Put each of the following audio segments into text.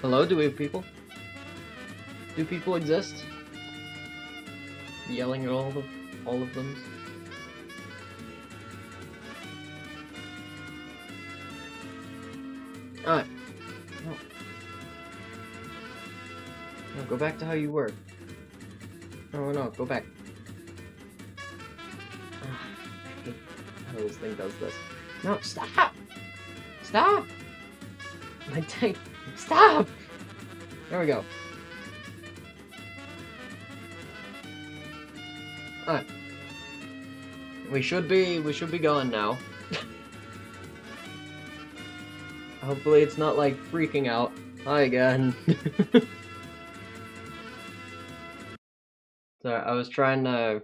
Hello, do we have people? Do people exist? Yelling at all of them. Alright. No. No, go back to how you were. No, no, go back. I hate how this thing does this. No, stop! Stop! My tank. Stop! There we go. Alright. We should be going now. Hopefully it's not like freaking out. Hi again. Sorry, I was trying to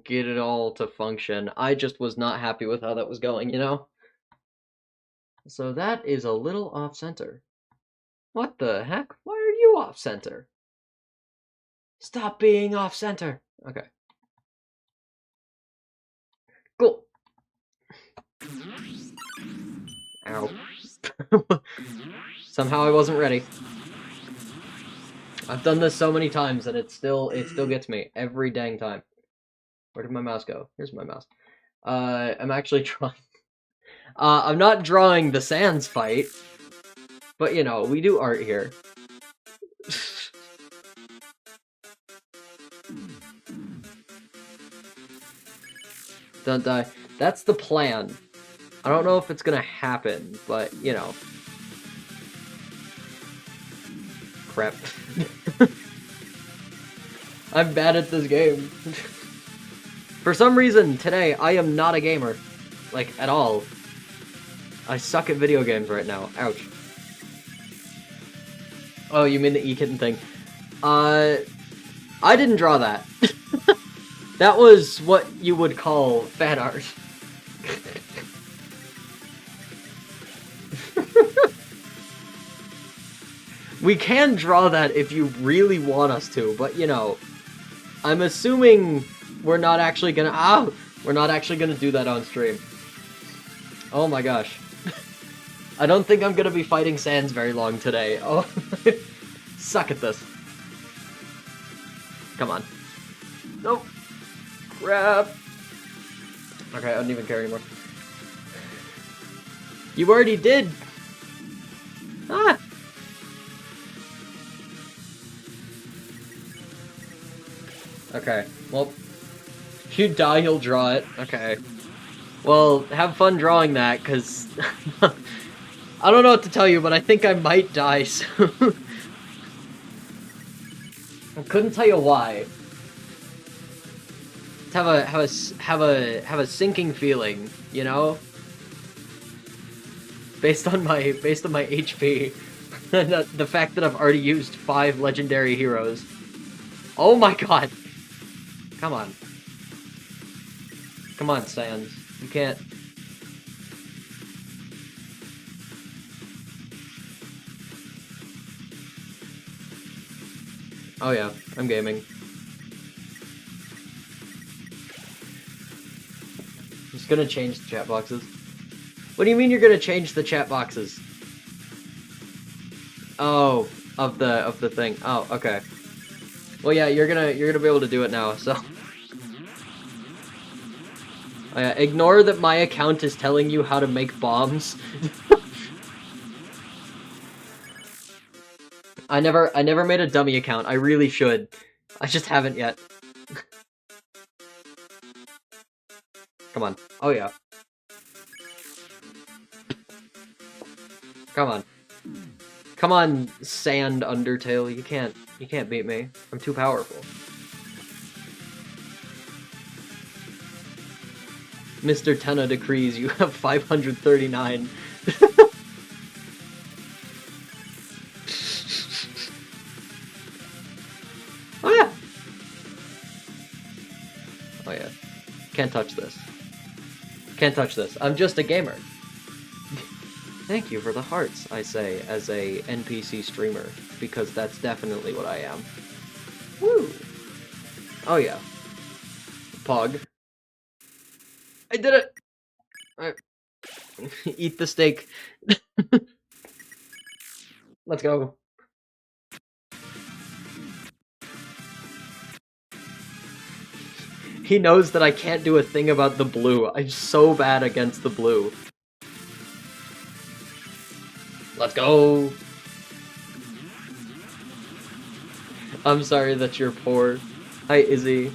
get it all to function. I just was not happy with how that was going, you know? So that is a little off-center. What the heck? Why are you off-center? Stop being off-center! Okay. Cool. Ow. Somehow I wasn't ready. I've done this so many times and it still gets me every dang time. Where did my mouse go? Here's my mouse. I'm actually trying. I'm not drawing the Sans fight, but you know, we do art here. Don't die. That's the plan. I don't know if it's gonna happen, but you know. Crap. I'm bad at this game. For some reason, today, I am not a gamer. Like, at all. I suck at video games right now. Ouch. Oh, you mean the E-Kitten thing. I didn't draw that. That was what you would call fan art. We can draw that if you really want us to, but you know, I'm assuming we're not actually gonna do that on stream. Oh my gosh. I don't think I'm gonna be fighting Sans very long today. Oh, suck at this. Come on. Nope. Crap. Okay, I don't even care anymore. You already did. Ah. Okay, well, if you die, you'll draw it. Okay. Well, have fun drawing that, because I don't know what to tell you, but I think I might die soon. I couldn't tell you why. Have a sinking feeling, you know? Based on my HP, and the fact that I've already used 5 legendary heroes. Oh my god! Come on. Come on, Sans. You can't... Oh yeah, I'm gaming. I'm just gonna change the chat boxes. What do you mean you're gonna change the chat boxes? Oh, of the thing. Oh, okay. Well, yeah, you're gonna be able to do it now, so... Oh, yeah, ignore that my account is telling you how to make bombs. I never made a dummy account. I really should. I just haven't yet. Come on. Oh yeah. Come on. Come on, Sand Undertale. You can't beat me. I'm too powerful. Mr. Tenna decrees you have 539. Oh yeah. Oh yeah. Can't touch this. Can't touch this. I'm just a gamer. Thank you for the hearts, I say, as a NPC streamer, because that's definitely what I am. Woo! Oh yeah. Pog. I did it! Eat the steak. Let's go. He knows that I can't do a thing about the blue. I'm so bad against the blue. Let's go. I'm sorry that you're poor. Hi, Izzy.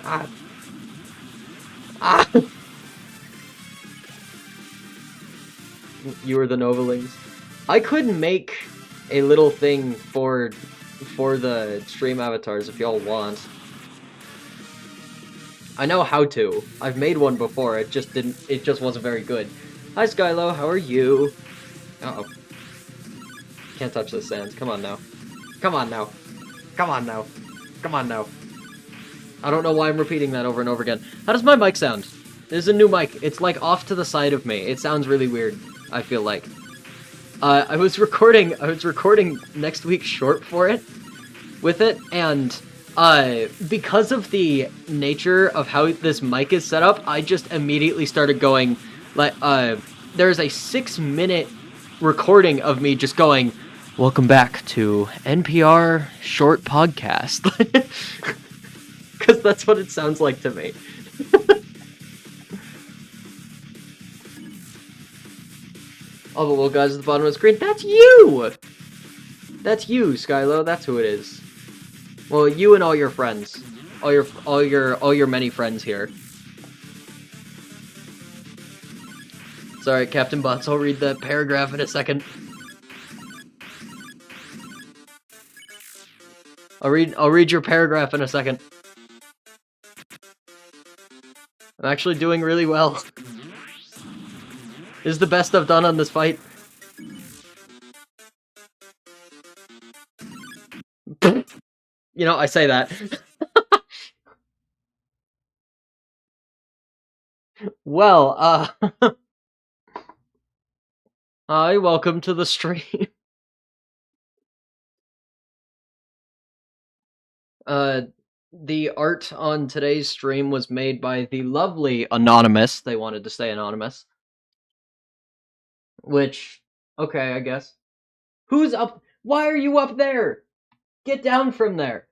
Ah. Ah! You are the Novelings. I could make a little thing for the stream avatars if y'all want. I know how to. I've made one before. It just wasn't very good. Hi Skylo, how are you? Uh-oh. Can't touch the sands. Come on now. Come on now. Come on now. Come on now. I don't know why I'm repeating that over and over again. How does my mic sound? This is a new mic. It's like off to the side of me. It sounds really weird, I feel like. I was recording next week's short for it, with it, and because of the nature of how this mic is set up, I just immediately started going, like, there's a 6-minute recording of me just going, welcome back to NPR Short Podcast. Because that's what it sounds like to me. All the little guys at the bottom of the screen, that's you! That's you, Skylo, that's who it is. Well, you and all your friends. All your many friends here. Sorry, Captain Bots, I'll read that paragraph in a second. I'll read your paragraph in a second. I'm actually doing really well. This is the best I've done on this fight. You know, I say that. Well, hi, welcome to the stream. The art on today's stream was made by the lovely Anonymous. They wanted to stay anonymous. Which, okay, I guess. Who's up? Why are you up there? Get down from there.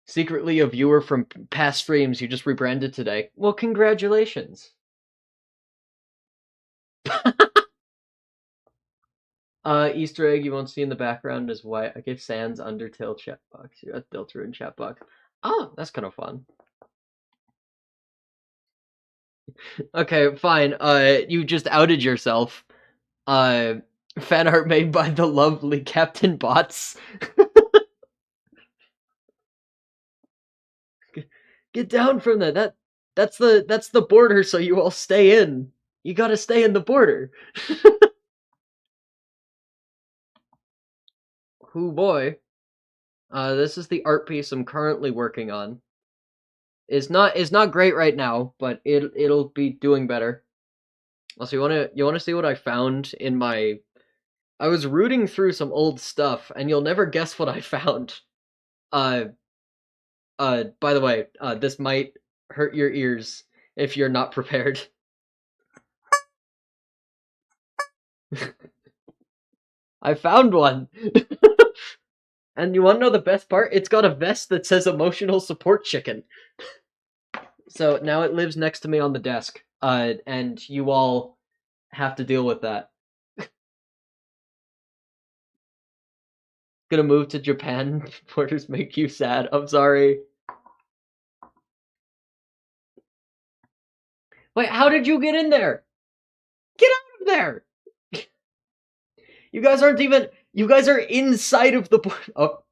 Secretly a viewer from past streams you just rebranded today. Well, congratulations. Easter egg you won't see in the background is why I gave Sans Undertale chat box. You got Delta in chat box. Oh, that's kind of fun. Okay, fine. You just outed yourself. Fan art made by the lovely Captain Bots. Get down from that. That's the border, so you all stay in. You gotta stay in the border. Hoo boy. This is the art piece I'm currently working on. It's not great right now, but it'll be doing better. Also, you wanna see what I found in my? I was rooting through some old stuff, and you'll never guess what I found. By the way, this might hurt your ears if you're not prepared. I found one. And you want to know the best part? It's got a vest that says emotional support chicken. So now it lives next to me on the desk. And you all have to deal with that. Gonna move to Japan. Borders make you sad. I'm sorry. Wait, how did you get in there? Get out of there! You guys aren't even. You guys are inside of the. Oh.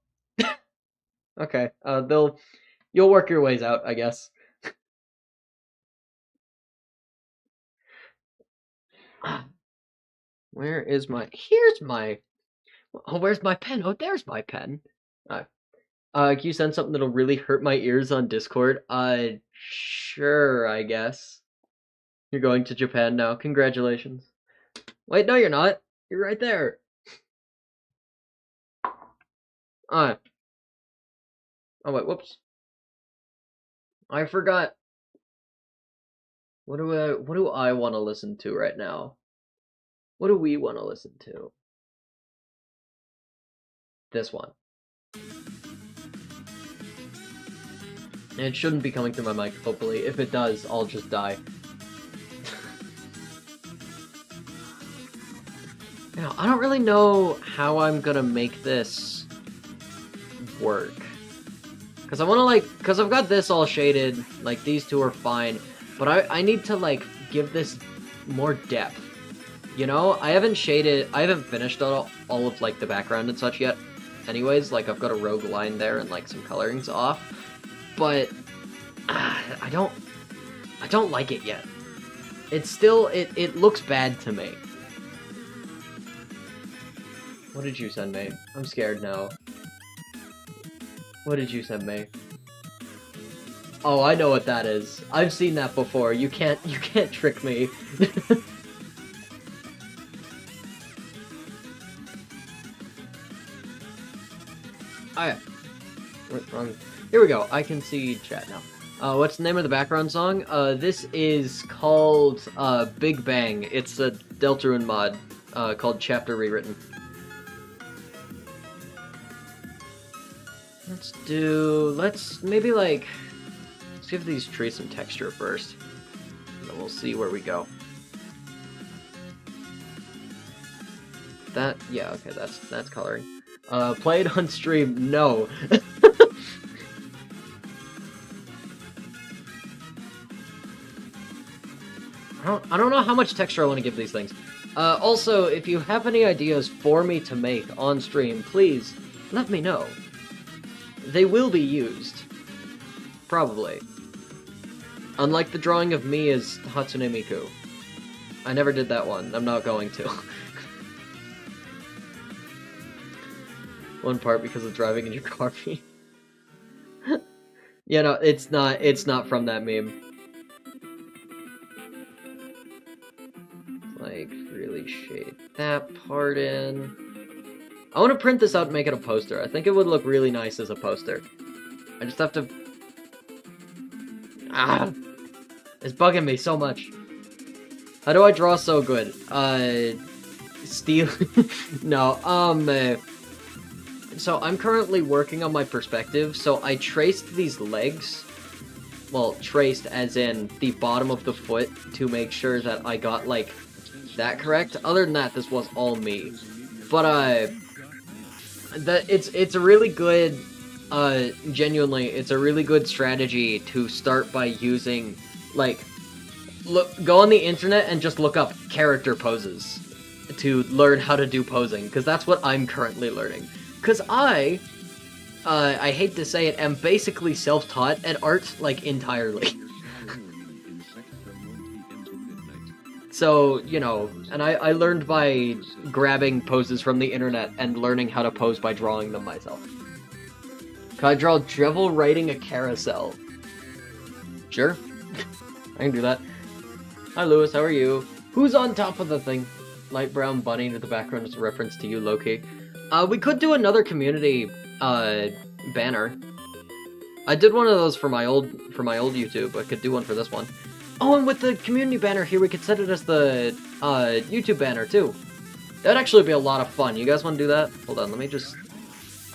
Okay. You'll work your ways out, I guess. Where is my? Here's my. Oh, where's my pen? Oh, there's my pen. Can you send something that'll really hurt my ears on Discord? Sure, I guess. You're going to Japan now. Congratulations. Wait, no, you're not. You're right there. Oh, wait, whoops. I forgot. What do I want to listen to right now? What do we want to listen to? This one. And it shouldn't be coming through my mic, hopefully. If it does, I'll just die. Now, I don't really know how I'm gonna make this work. Because I want to, like, because I've got this all shaded, like, these two are fine, but I need to, like, give this more depth. You know, I haven't finished all of, like, the background and such yet. Anyways, like, I've got a rogue line there and, like, some colorings off. But, I don't like it yet. It's still, it looks bad to me. What did you send me? I'm scared now. What did you send me? Oh, I know what that is. I've seen that before. You can't trick me. Alright. Wrong. Here we go. I can see chat now. What's the name of the background song? This is called, Big Bang. It's a Deltarune mod, called Chapter Rewritten. Let's maybe, like, let's give these trees some texture first. And then we'll see where we go. Yeah, okay, that's coloring. Play it on stream, no. I don't know how much texture I want to give these things. Also, if you have any ideas for me to make on stream, please let me know. They will be used. Probably. Unlike the drawing of me as Hatsune Miku. I never did that one. I'm not going to. One part because of driving in your car meme. Yeah, no, it's not from that meme. Like, really shade that part in. I want to print this out and make it a poster. I think it would look really nice as a poster. I just have to... It's bugging me so much. How do I draw so good? Steel... No, so I'm currently working on my perspective, so I traced these legs. Well, traced as in the bottom of the foot to make sure that I got, like, that correct. Other than that, this was all me. But, it's a really good, genuinely, it's a really good strategy to start by using, like, go on the internet and just look up character poses to learn how to do posing, because that's what I'm currently learning. Because I hate to say it, am basically self-taught at art, like, entirely. So, you know, and I learned by grabbing poses from the internet and learning how to pose by drawing them myself. Can I draw Devil riding a carousel? Sure. I can do that. Hi, Lewis, how are you? Who's on top of the thing? Light brown bunny to the background is a reference to you, Loki. We could do another community, banner. I did one of those for my old YouTube. I could do one for this one. Oh, and with the community banner here, we could set it as the, YouTube banner, too. That'd actually be a lot of fun. You guys want to do that? Hold on, let me just...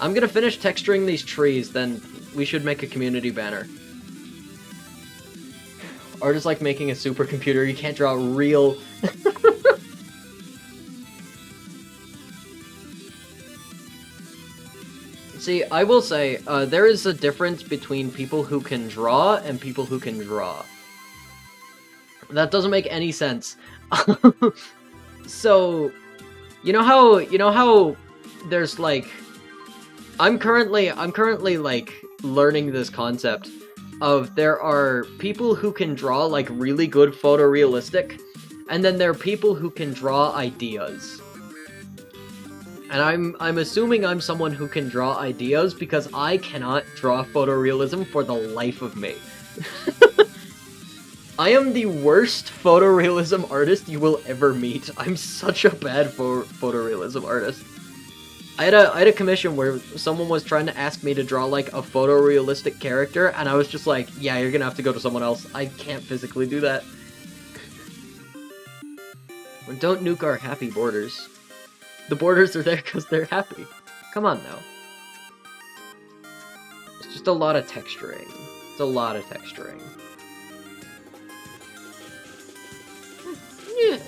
I'm gonna finish texturing these trees, then we should make a community banner. Art is like making a supercomputer. You can't draw real... See, I will say, there is a difference between people who can draw and people who can draw. That doesn't make any sense. So, you know how there's, like, I'm currently like learning this concept of there are people who can draw like really good photorealistic, and then there are people who can draw ideas. And I'm assuming I'm someone who can draw ideas because I cannot draw photorealism for the life of me. I am the worst photorealism artist you will ever meet. I'm such a bad photorealism artist. I had a commission where someone was trying to ask me to draw like a photorealistic character, and I was just like, yeah, you're gonna have to go to someone else. I can't physically do that. Don't nuke our happy borders. The borders are there because they're happy. Come on now. It's just a lot of texturing. It's a lot of texturing. Yeah.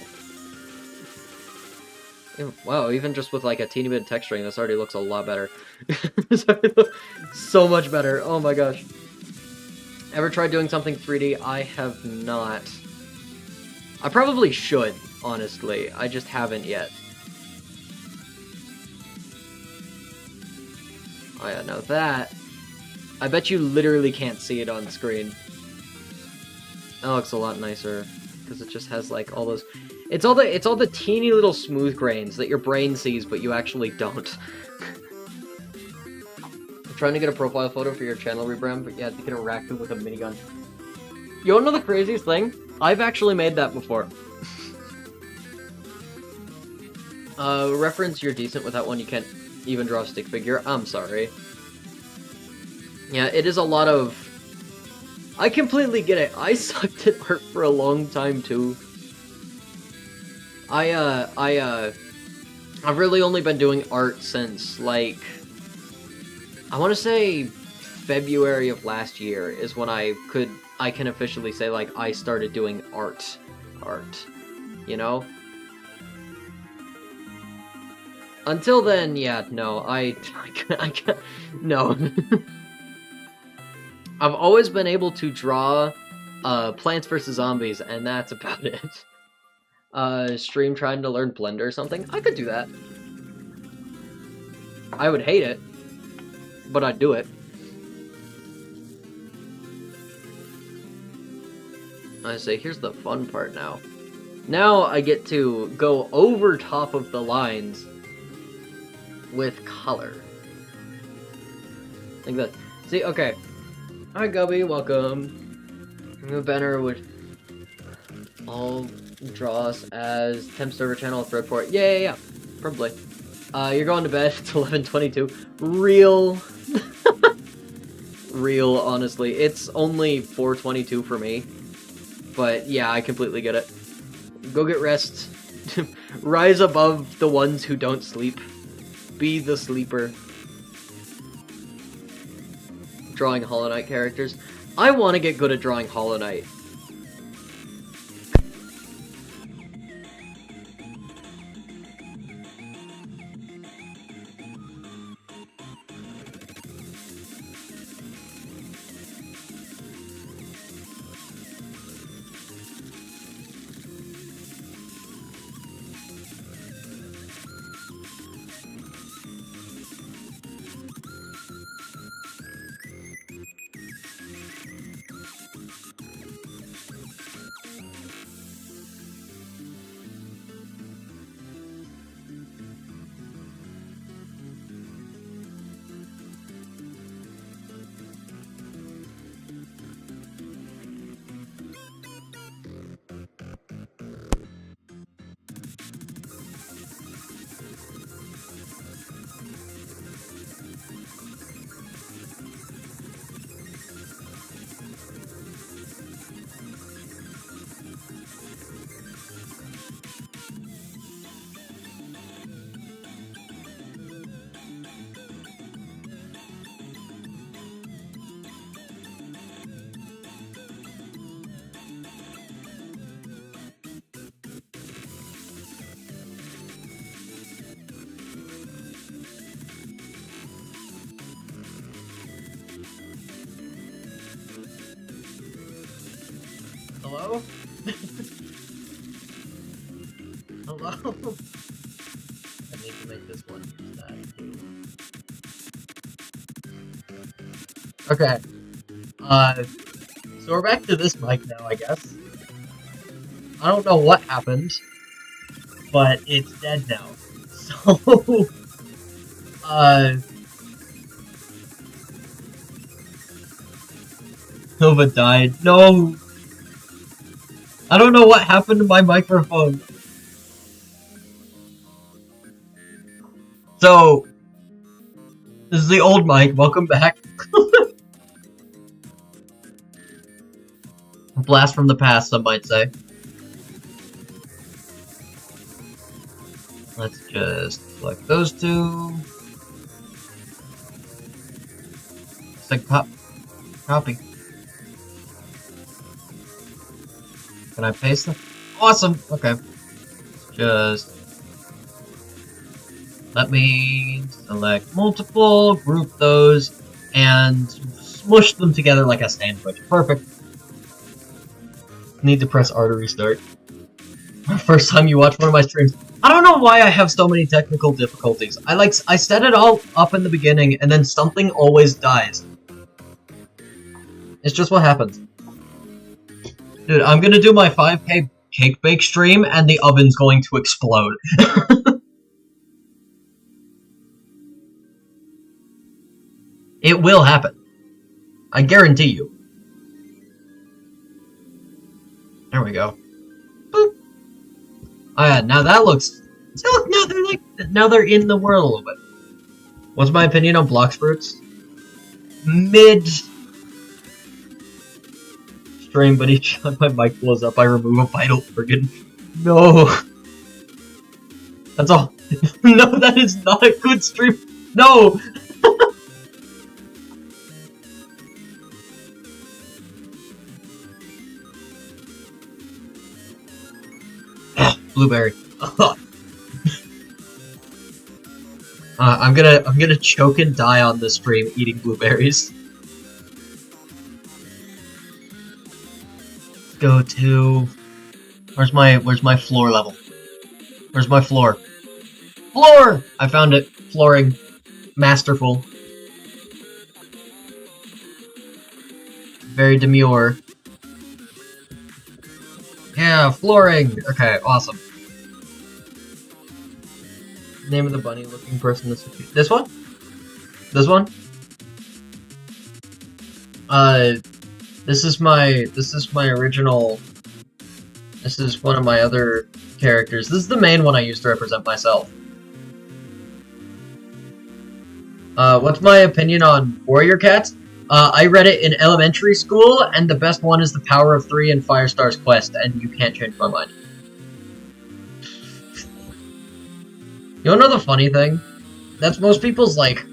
Wow, even just with like a teeny bit of texturing, this already looks a lot better. So much better. Oh my gosh. Ever tried doing something 3D? I have not. I probably should, honestly. I just haven't yet. Oh yeah, no, that... I bet you literally can't see it on screen. That looks a lot nicer, because it just has like all those... It's all the teeny little smooth grains that your brain sees, but you actually don't. I'm trying to get a profile photo for your channel, Rebram, but you had to get a raccoon with a minigun. You wanna know the craziest thing? I've actually made that before. Reference, you're decent with that one, you can't even draw a stick figure. I'm sorry. Yeah, it is a lot of... I completely get it. I sucked at art for a long time, too. I've really only been doing art since, like... I want to say February of last year is when I can officially say, like, I started doing art. You know? Until then, yeah, no, I can't, no. I've always been able to draw Plants vs. Zombies, and that's about it. Stream trying to learn Blender or something? I could do that. I would hate it, but I'd do it. I say, here's the fun part now. Now I get to go over top of the lines with color. Like that. See, okay. Hi, Gubby, welcome. Banner would all draw us as temp server channel thread for it. Yeah, probably. You're going to bed. It's 11:22. Real. Real, honestly. It's only 4:22 for me. But yeah, I completely get it. Go get rest. Rise above the ones who don't sleep. Be the sleeper. Drawing Hollow Knight characters. I want to get good at drawing Hollow Knight. Hello? Hello? I need to make this one that too. Okay. So we're back to this mic now, I guess. I don't know what happened, but it's dead now. So, Nova died. No! I don't know what happened to my microphone. So, this is the old mic. Welcome back. Blast from the past, some might say. Let's just select those two. Select copy. Can I paste them? Awesome. Okay. Just let me select multiple, group those, and smush them together like a sandwich. Perfect. Need to press R to restart. First time you watch one of my streams. I don't know why I have so many technical difficulties. I set it all up in the beginning, and then something always dies. It's just what happens. Dude, I'm gonna do my 5K cake bake stream, and the oven's going to explode. It will happen. I guarantee you. There we go. Boop. Oh yeah, now that looks... So now they're like... Now they're in the world a little bit. What's my opinion on Blox Fruits? Mid... stream, but each time my mic blows up, I remove a vital organ. No! That's all. No, that is not a good stream. No! Blueberry. I'm gonna choke and die on this stream eating blueberries. Go to... Where's my floor level? Where's my floor? Floor! I found it. Flooring. Masterful. Very demure. Yeah, flooring! Okay, awesome. Name of the bunny looking person this one? This one? This is my original... This is one of my other characters. This is the main one I use to represent myself. What's my opinion on Warrior Cats? I read it in elementary school, and the best one is The Power of Three and Firestar's Quest, and you can't change my mind. You wanna know the funny thing? That's most people's, like,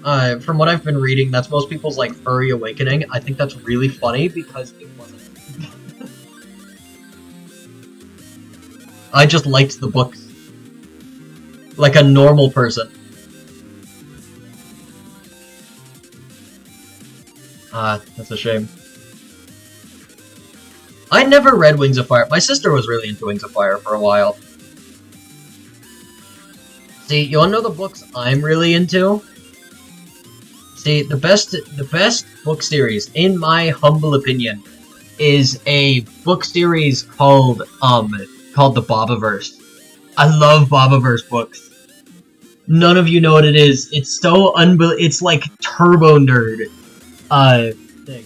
from what I've been reading, that's most people's, like, furry awakening. I think that's really funny, because it wasn't. I just liked the books. Like a normal person. That's a shame. I never read Wings of Fire. My sister was really into Wings of Fire for a while. See, you wanna know the books I'm really into? See, the best book series, in my humble opinion, is a book series called the Bobaverse. I love Bobaverse books. None of you know what it is. It's so it's like Turbo Nerd. Thing.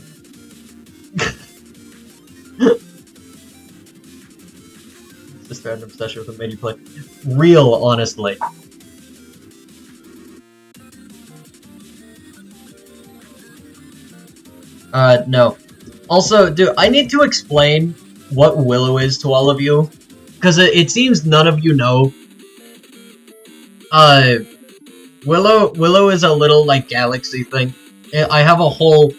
Just random obsession with a mini play. Real, honestly. No. Also, dude, I need to explain what Willow is to all of you, because it seems none of you know. Willow is a little, like, galaxy thing. I have a whole...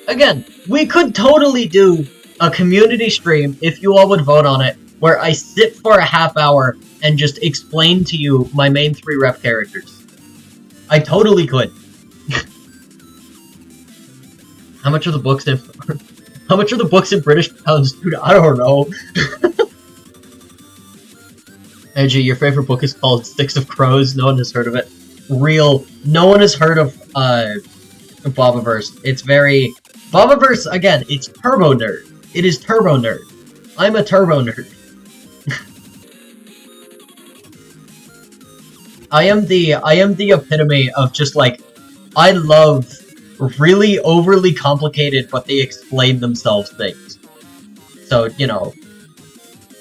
Again, we could totally do a community stream, if you all would vote on it, where I sit for a half hour and just explain to you my main 3 rep characters. I totally could. How much are the books in... How much are the books in British pounds? Dude, I don't know. Edgy, your favorite book is called Sticks of Crows. No one has heard of it. Real. No one has heard of, Bobaverse. It's very... Bobaverse, again, it's Turbo Nerd. It is Turbo Nerd. I'm a Turbo Nerd. I am the epitome of just, like, I love really overly complicated, but they explain themselves things. So, you know,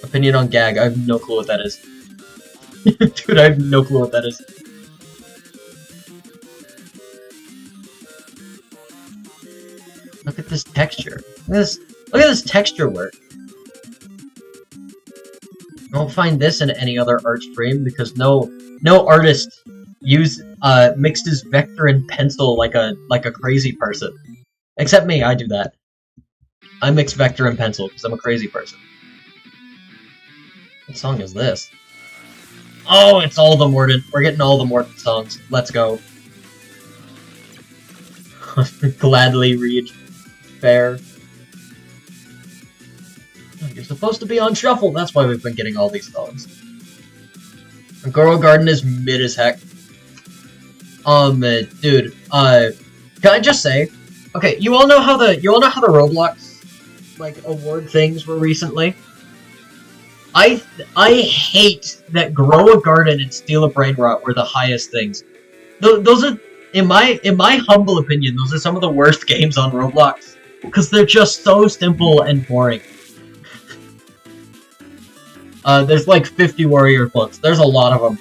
opinion on gag, I have no clue what that is. Dude, I have no clue what that is. Look at this texture. Look at this texture work. You won't find this in any other art stream because no artist mixed his vector and pencil like a crazy person. Except me, I do that. I mix vector and pencil because I'm a crazy person. What song is this? Oh, it's all the Mordant. We're getting all the Mordant songs. Let's go. Gladly read. Fair. You're supposed to be on shuffle. That's why we've been getting all these songs. Goro Garden is mid as heck. Dude. Can I just say? Okay, you all know how the Roblox like award things were recently. I hate that Grow a Garden and Steal a Brain Rot were the highest things. Those are, in my humble opinion, those are some of the worst games on Roblox because they're just so simple and boring. There's like 50 warrior books. There's a lot of them.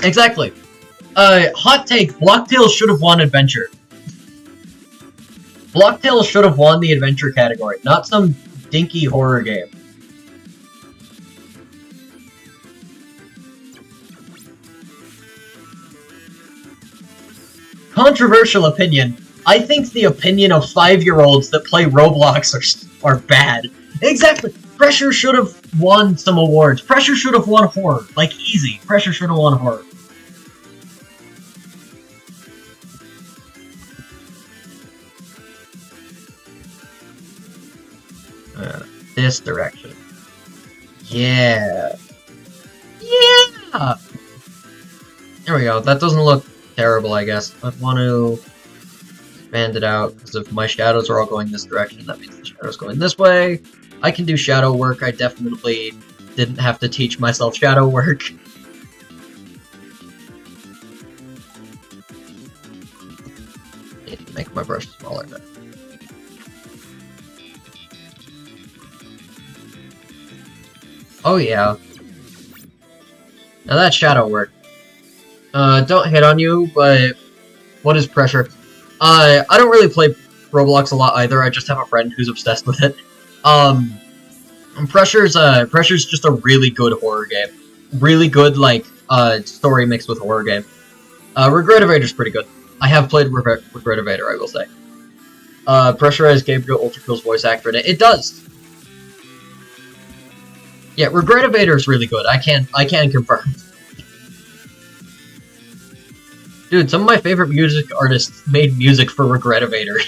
Exactly. Hot take, Blocktail should have won Adventure. Blocktail should have won the Adventure category, not some dinky horror game. Controversial opinion. I think the opinion of 5-year-olds that play Roblox are bad. Exactly. Pressure should have won some awards. Pressure should have won horror. Like, easy. Pressure should have won horror. This direction. Yeah. Yeah! There we go. That doesn't look terrible, I guess. I want to expand it out, because if my shadows are all going this direction, that means the shadows going this way. I can do shadow work. I definitely didn't have to teach myself shadow work. Need to make my brush smaller there. Oh yeah. Now that's shadow work. Don't hit on you, but what is pressure? I don't really play Roblox a lot either. I just have a friend who's obsessed with it. Pressure's just a really good horror game. Really good, like, story mixed with horror game. Regret Evader's pretty good. I have played Regret Evader, I will say. Pressure has Gabriel Ultracool's voice actor in it. It does! Yeah, Regret Evader is really good. I can confirm. Dude, some of my favorite music artists made music for Regret Evader.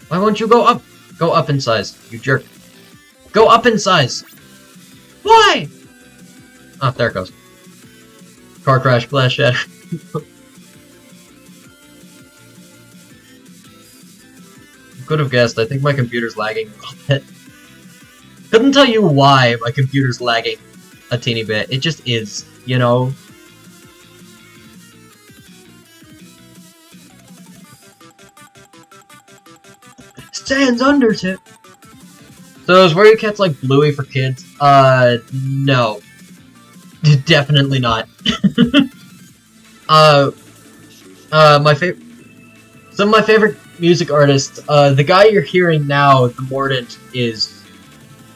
Why won't you go up? Go up in size, you jerk. Go up in size! Why? Ah, there it goes. Car crash, glass shatter. Could have guessed. I think my computer's lagging a little bit. Couldn't tell you why my computer's lagging a teeny bit. It just is, you know? Sans Undertip! So is Warrior Cats like Bluey for kids? No. Definitely not. Some of my favorite music artists, the guy you're hearing now, the Mordant, is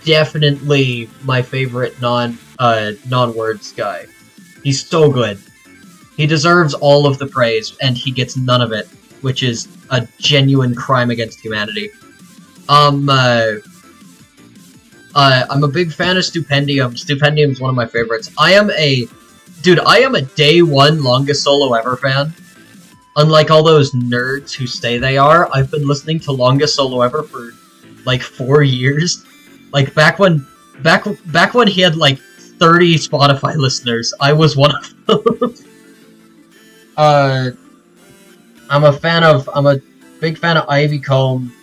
definitely my favorite non-words guy. He's so good. He deserves all of the praise, and he gets none of it, which is a genuine crime against humanity. I'm a big fan of Stupendium. Stupendium's one of my favorites. I am a day one longest solo ever fan. Unlike all those nerds who say they are, I've been listening to Longest Solo Ever for like 4 years. Like back when he had like 30 Spotify listeners, I was one of them. I'm a big fan of Ivy Comb.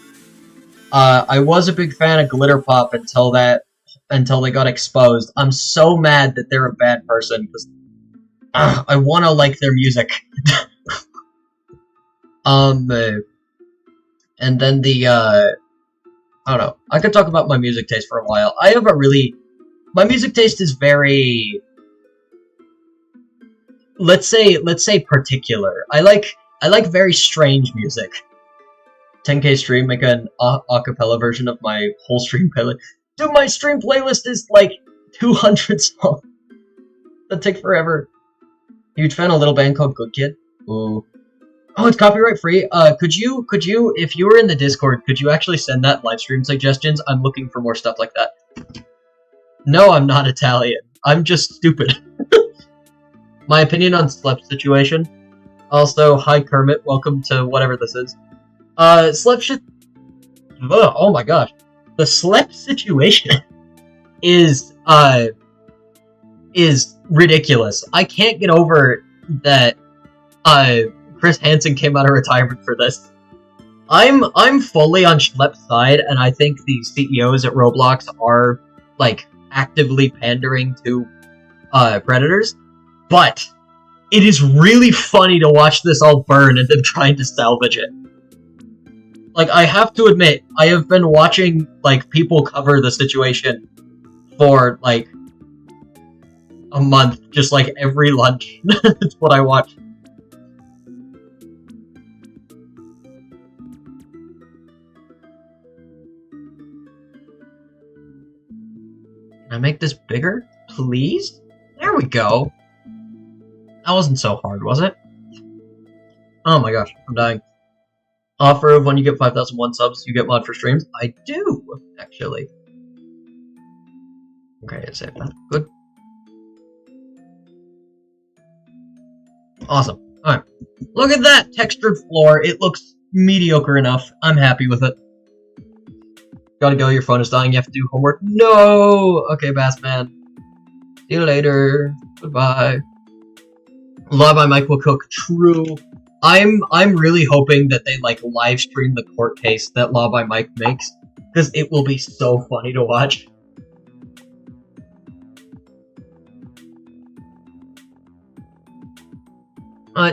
I was a big fan of Glitter Pop until they got exposed. I'm so mad that they're a bad person because I want to like their music. And then I don't know. I could talk about my music taste for a while. My music taste is very... let's say particular. I like very strange music. 10K stream, make an acapella version of my whole stream playlist. Dude, my stream playlist is like 200 songs. That take forever. Huge fan of a little band called Good Kid. Ooh. Oh, it's copyright free. Could you, if you were in the Discord, could you actually send that live stream suggestions? I'm looking for more stuff like that. No, I'm not Italian. I'm just stupid. My opinion on Slep situation. Also, hi Kermit, welcome to whatever this is. Slep shit. Oh my gosh. The Slep situation is ridiculous. I can't get over that, Chris Hansen came out of retirement for this. I'm fully on Schlepp's side, and I think the CEOs at Roblox are, like, actively pandering to, predators. But it is really funny to watch this all burn and them trying to salvage it. Like, I have to admit, I have been watching, like, people cover the situation for, like, a month, just, like, every lunch. That's what I watch. Can I make this bigger? Please? There we go. That wasn't so hard, was it? Oh my gosh, I'm dying. Offer of when you get 5,001 subs, you get mod for streams? I do, actually. Okay, I saved that. Good. Awesome. Alright. Look at that textured floor. It looks mediocre enough. I'm happy with it. Gotta go, your phone is dying, you have to do homework. No! Okay, Bassman. See you later. Goodbye. Law by Mike will cook. True. I'm really hoping that they, like, live stream the court case that Law by Mike makes, because it will be so funny to watch.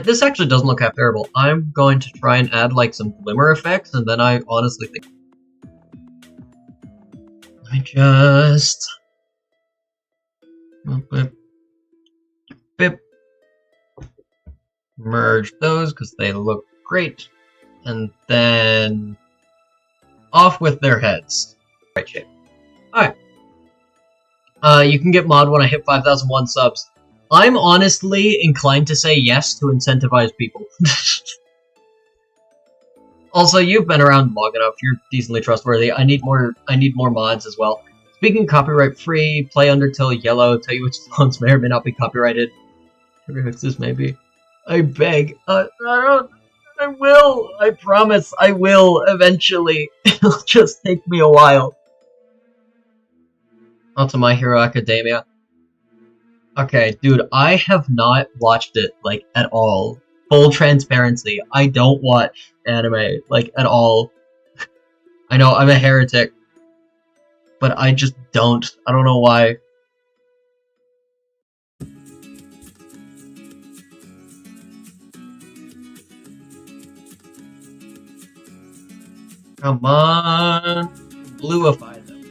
This actually doesn't look half terrible. I'm going to try and add, like, some glimmer effects, and then I honestly think... Let me just... Bip. Bip. Merge those, because they look great. And then... off with their heads. Right shape. Alright. You can get mod when I hit 5,001 subs. I'm honestly inclined to say yes to incentivize people. Also, you've been around long enough. You're decently trustworthy. I need more mods as well. Speaking copyright free, play Undertale Yellow. Tell you which songs may or may not be copyrighted. Remixes maybe. I beg. I will. I promise. I will eventually. It'll just take me a while. On to My Hero Academia. Okay, dude, I have not watched it, like, at all. Full transparency, I don't watch anime, like, at all. I know, I'm a heretic. But I just don't. I don't know why. Come on. Bluify them.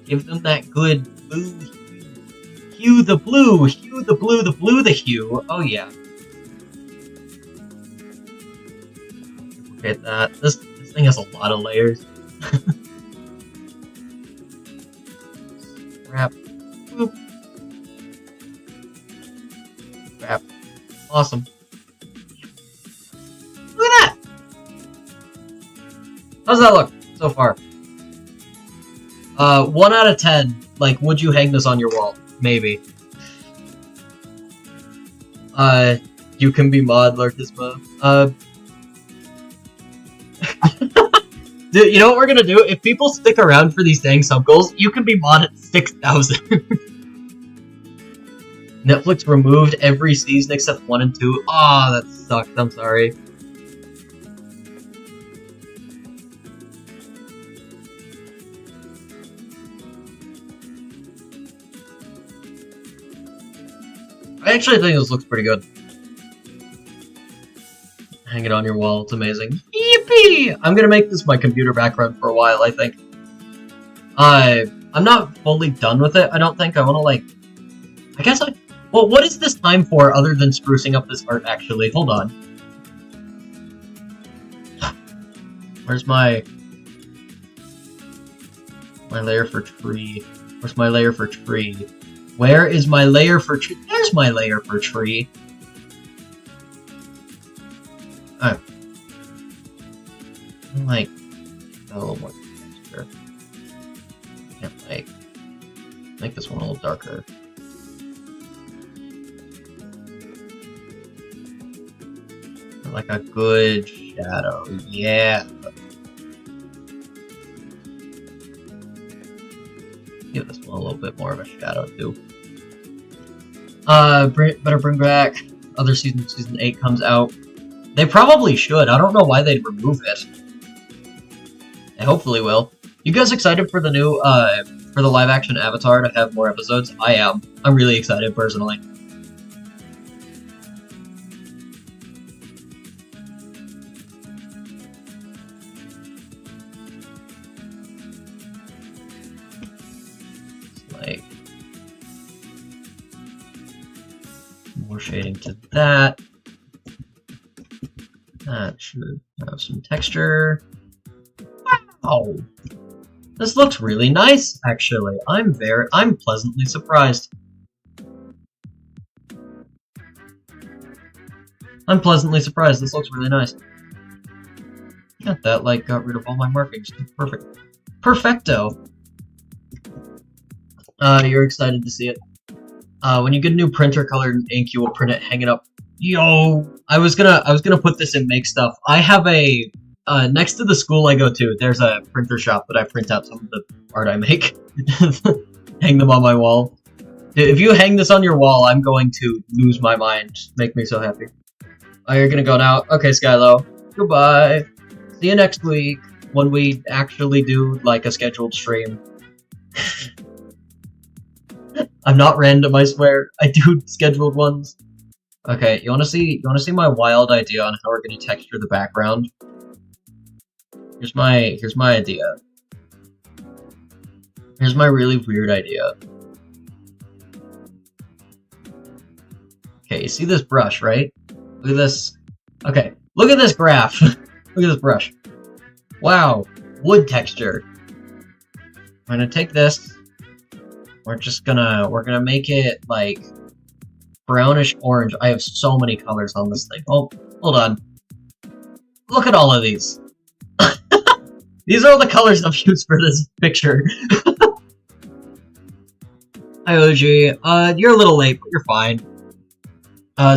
Give them that good blue hue. Hue the blue! Hue the blue, the blue the hue! Oh yeah. Look at that. This thing has a lot of layers. Crap. Boop. Crap. Awesome. Look at that! How's that look so far? 1 out of 10. Like, would you hang this on your wall? Maybe. You can be mod, Lartisma. Dude, you know what we're gonna do? If people stick around for these dang sub goals, you can be mod at 6,000. Netflix removed every season except 1 and 2. Aw, that sucked. I'm sorry. I actually think this looks pretty good. Hang it on your wall, it's amazing. Yippee! I'm gonna make this my computer background for a while, I think. I'm not fully done with it, I don't think. I wanna, like... I guess I... Well, what is this time for other than sprucing up this art, actually? Hold on. Where's my layer for tree? Where's my layer for tree? Where is my layer for tree? There's my layer for tree. Alright. Like, a little more texture. Can't make this one a little darker. Like a good shadow, yeah. Give this one a little bit more of a shadow too. Better bring back other season. Season 8 comes out. They probably should. I don't know why they'd remove it. They hopefully will. You guys excited for the new for the live action Avatar to have more episodes? I am. I'm really excited personally. Like more shading to that. That should have some texture. Wow! This looks really nice, actually. I'm pleasantly surprised. I'm pleasantly surprised. This looks really nice. Got that, like, got rid of all my markings. Perfect. Perfecto! You're excited to see it. When you get a new printer colored in ink, you will print it, hang it up. Yo! I was gonna put this in Make Stuff. I have a, next to the school I go to, there's a printer shop that I print out some of the art I make. Hang them on my wall. If you hang this on your wall, I'm going to lose my mind. Make me so happy. Oh, you're gonna go now? Okay, Skylo. Goodbye. See you next week, when we actually do, like, a scheduled stream. I'm not random, I swear. I do scheduled ones. Okay, you wanna see my wild idea on how we're gonna texture the background? Here's my idea. Here's my really weird idea. Okay, you see this brush, right? Look at this. Okay, look at this graph. Look at this brush. Wow, wood texture. I'm gonna take this. We're gonna make it like brownish orange. I have so many colors on this thing. Oh, hold on. Look at all of these. These are all the colors I've used for this picture. Hi, OG. You're a little late, but you're fine.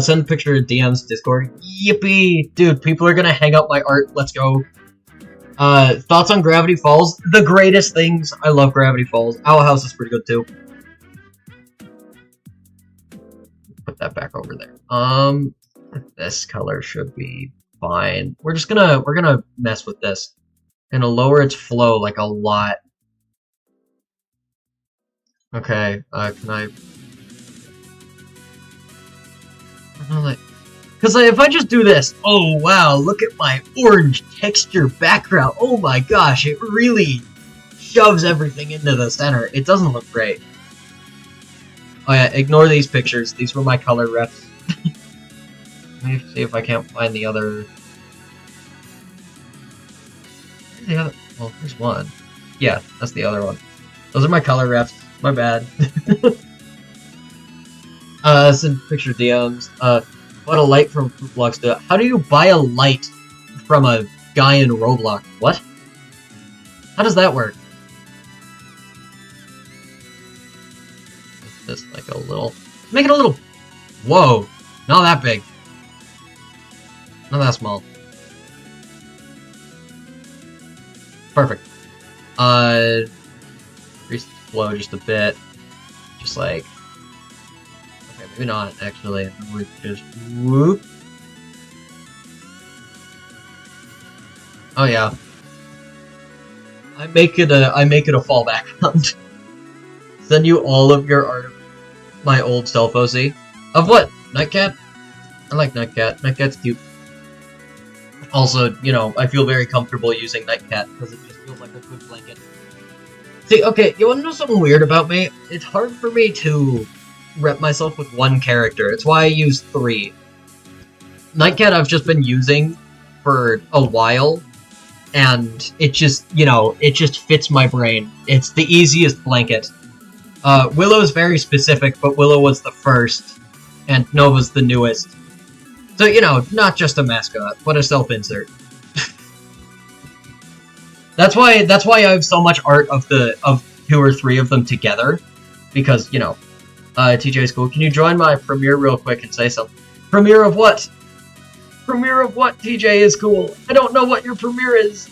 Send a picture to DM's Discord. Yippee! Dude, people are gonna hang up my art. Let's go. Thoughts on Gravity Falls? The greatest things. I love Gravity Falls. Owl House is pretty good too. Put that back over there. This color should be fine. We're gonna mess with this. Gonna lower its flow like a lot. Okay, can I... Because if I just do this, oh wow, look at my orange texture background. Oh my gosh, it really shoves everything into the center. It doesn't look great. Oh yeah, ignore these pictures. These were my color refs. Let me see if I can't find the other... Where's the other... Well, there's one. Yeah, that's the other one. Those are my color refs. My bad. Send picture DMs. What a light from Roblox do. How do you buy a light from a guy in Roblox? What? How does that work? Make this like a little... Make it a little... Whoa! Not that big. Not that small. Perfect. Increase the flow just a bit. Just like... Okay, maybe not, actually. We just whoop. Oh yeah. I make it a fall background. Send you all of your art of my old self, OC. Of what? Nightcat? I like Nightcat. Nightcat's cute. Also, you know, I feel very comfortable using Nightcat because it just feels like a good blanket. See, okay, you wanna know something weird about me? It's hard for me to rep myself with one character. It's why I use 3. Nightcat I've just been using for a while, and it just, you know, it just fits my brain. It's the easiest blanket. Willow's very specific, but Willow was the first, and Nova's the newest. So, you know, not just a mascot, but a self-insert. That's why I have so much art of 2 or 3 of them together, because, you know, TJ is cool. Can you join my premiere real quick and say something? Premiere of what? Premiere of what, TJ is cool? I don't know what your premiere is.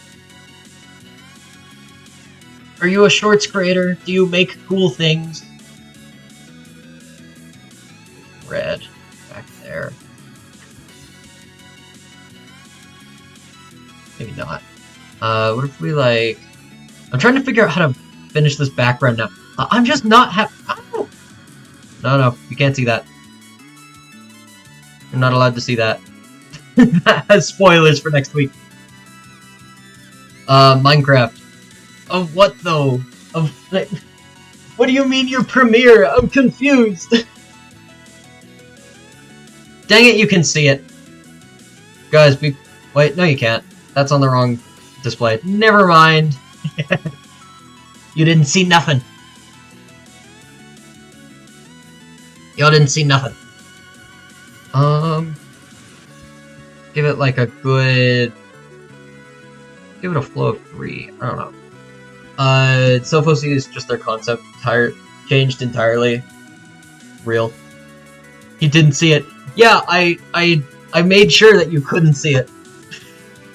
Are you a shorts creator? Do you make cool things? Red. Back there. Maybe not. What if we, like... I'm trying to figure out how to finish this background now. I'm just not oh! No, you can't see that. You're not allowed to see that. That has spoilers for next week. Minecraft. Of what, though? Of... What do you mean your premiere? I'm confused! Dang it, you can see it. Guys, wait, no you can't. That's on the wrong display. Never mind. You didn't see nothing. Y'all didn't see nothing. Give it like a good... Give it a flow of 3. I don't know. Sophos is just their concept changed entirely. Real. You didn't see it. Yeah, I made sure that you couldn't see it.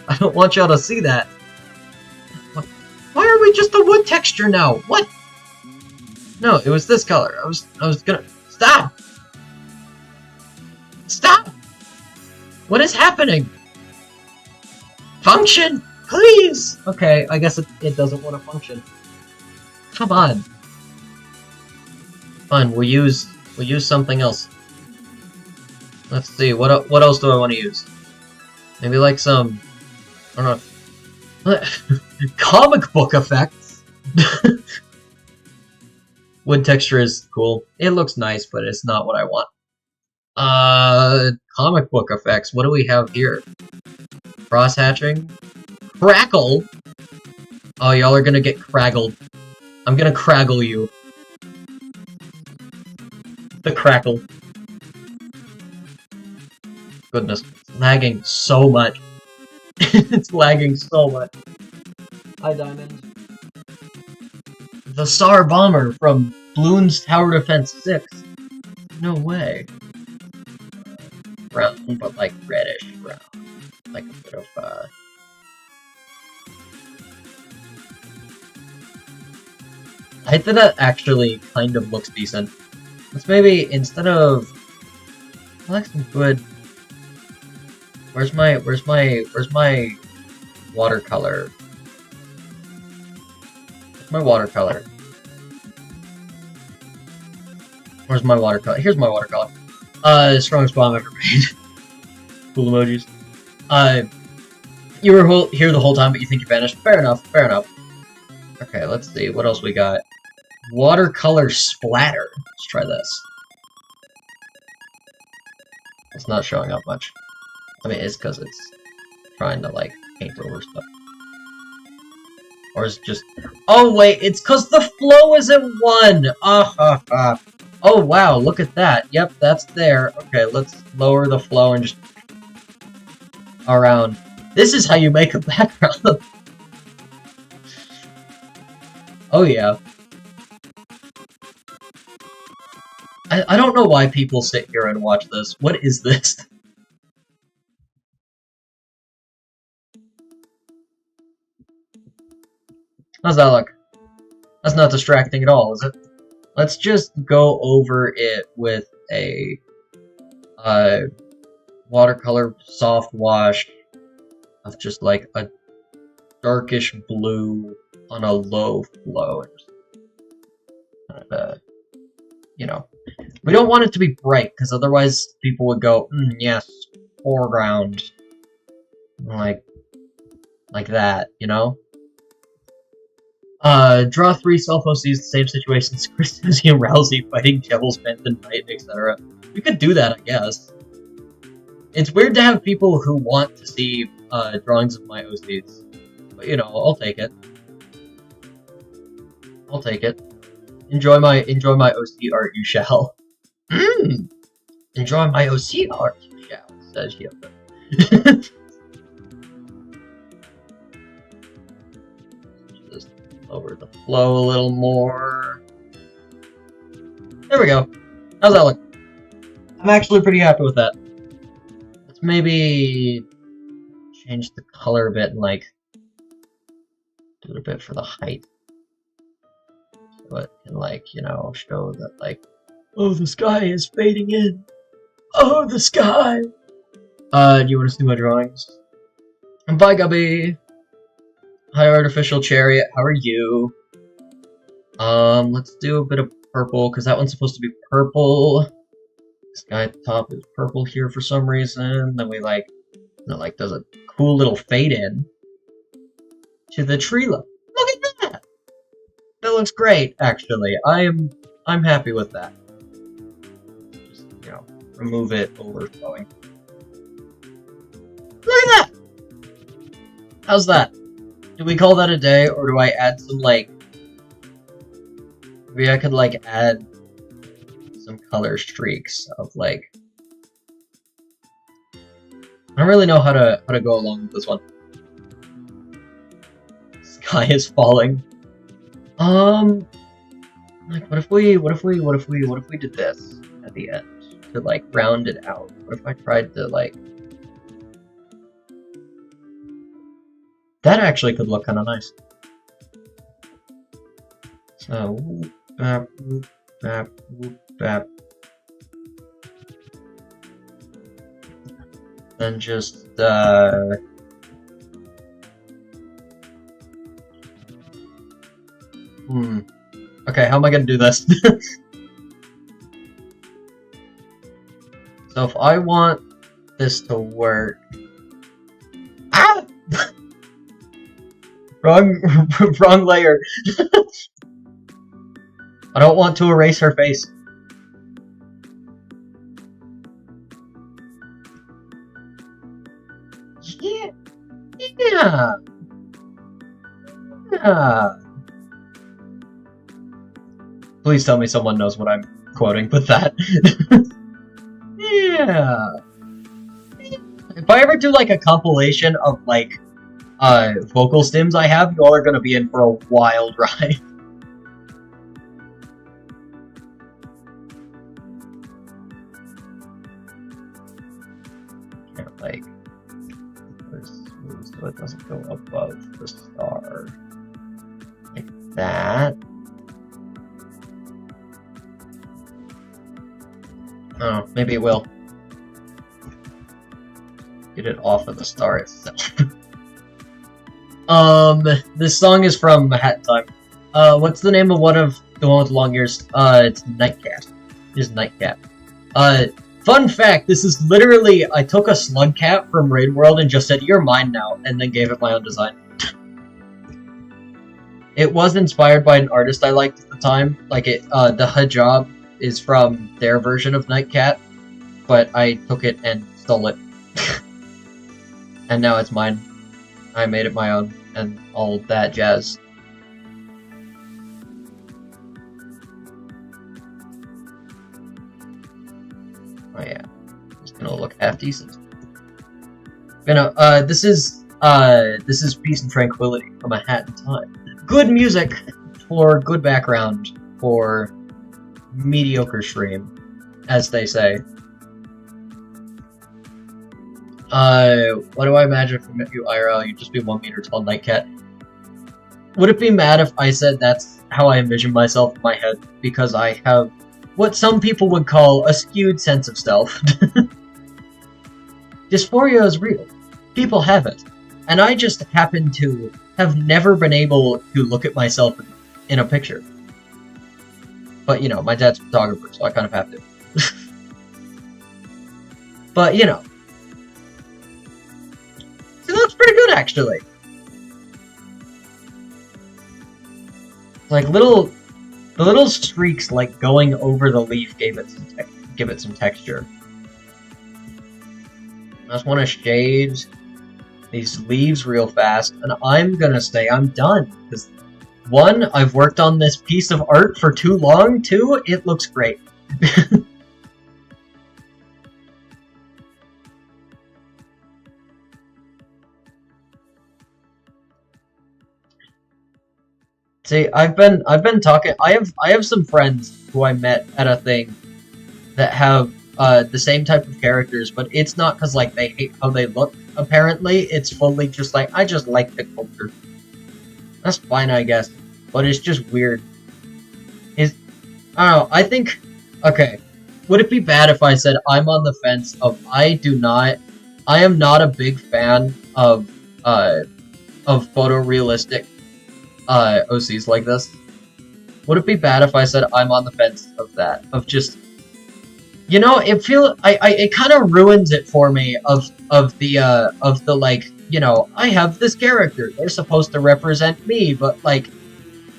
I don't want y'all to see that. Why are we just a wood texture now? What? No, it was this color. I was gonna... Stop! Stop! What is happening? Function! Please! Okay, I guess it doesn't want to function. Come on. Fine, we'll use something else. Let's see, what else do I want to use? Maybe like some... I don't know. Comic book effects! Wood texture is cool. It looks nice, but it's not what I want. Comic book effects. What do we have here? Cross hatching? Crackle? Oh, y'all are gonna get craggled. I'm gonna craggle you. The crackle. Goodness. It's lagging so much. It's lagging so much. Hi, Diamond. The Tsar Bomber from Bloons Tower Defense 6. No way. Brown, but like reddish brown. Like a bit of, I think that actually kind of looks decent. Let's maybe, instead of... I like some good... Where's my watercolor? Where's my watercolor? Where's my watercolor? Here's my watercolor. Strongest bomb ever made. Cool emojis. You were here the whole time, but you think you vanished. Fair enough, fair enough. Okay, let's see, what else we got? Watercolor splatter. Let's try this. It's not showing up much. I mean, it's because it's trying to, like, paint over stuff. Or is it just... Oh, wait, it's because the flow isn't 1! Oh, wow, look at that. Yep, that's there. Okay, let's lower the flow and just... around. This is how you make a background. Oh, yeah. I don't know why people sit here and watch this. What is this? How's that look? That's not distracting at all, is it? Let's just go over it with a watercolor soft wash of just like a darkish blue on a low flow. You know, we don't want it to be bright because otherwise people would go, yes, foreground, like that, you know. Draw 3 self-OCs, the same situations, Chris Suzy and Rousey fighting Devil's Benton Knight, etc. We could do that, I guess. It's weird to have people who want to see drawings of my OCs. But, you know, I'll take it. I'll take it. Enjoy my OC art, you shall. Enjoy my OC art, you shall, says Yoda. Just lower the flow a little more. There we go. How's that look? I'm actually pretty happy with that. Let's maybe change the color a bit and, like, do it a bit for the height. So it can, like, you know, show that, like, oh, the sky is fading in. Oh, the sky! Do you want to see my drawings? Bye, Gubby! Hi, Artificial Chariot, how are you? Let's do a bit of purple, because that one's supposed to be purple. This guy at the top is purple here for some reason. Then we, like, you know, like, does a cool little fade in to the tree look. Look at that! That looks great, actually. I'm happy with that. Just, you know, remove it overflowing. Look at that! How's that? Do we call that a day, or do I add some, like... Maybe I could, like, add some color streaks of, like... I don't really know how to go along with this one. Sky is falling. Like, what if we did this at the end to, like, round it out? What if I tried to, like... That actually could look kind of nice. So, whoop, bap, whoop, bap, whoop, bap. Then just, Okay, how am I gonna do this? So if I want this to work... Ah! Wrong layer. I don't want to erase her face. Yeah. Please tell me someone knows what I'm quoting with that. Yeah. If I ever do, like, a compilation of, like, vocal stims I have, you all are gonna be in for a wild ride. Can't, like, so it doesn't go above the star. Like that. Oh, maybe it will. Get it off of the star itself. This song is from Hat Time. What's the name of one of the one with long ears? It's Nightcat. It's Nightcat. Fun fact, this is literally, I took a slug cat from Raid World and just said, "You're mine now," and then gave it my own design. It was inspired by an artist I liked at the time. Like, the hijab is from their version of Nightcat, but I took it and stole it. And now it's mine. I made it my own, and all that jazz. Oh yeah, it's gonna look half decent. You know, this is Peace and Tranquility from A Hat in Time. Good music for good background for mediocre stream, as they say. What do I imagine if we met you IRL? You'd just be 1 meter tall Nightcat. Would it be mad if I said that's how I envision myself in my head? Because I have what some people would call a skewed sense of self. Dysphoria is real. People have it. And I just happen to have never been able to look at myself in a picture. But, you know, my dad's a photographer, so I kind of have to. But, you know. It looks pretty good, actually. Like the little streaks like going over the leaf give it some texture. I just want to shade these leaves real fast, and I'm gonna say I'm done because one, I've worked on this piece of art for too long. Two, it looks great. See, I've been talking. I have some friends who I met at a thing that have the same type of characters, but it's not because like they hate how they look. Apparently, it's fully just like I just like the culture. That's fine, I guess, but it's just weird. I don't know. I think okay. Would it be bad if I said I'm on the fence of I am not a big fan of photorealistic OCs like this? Would it be bad if I said I'm on the fence of that? Of just, you know, it kind of ruins it for me of the like, you know, I have this character. They're supposed to represent me, but like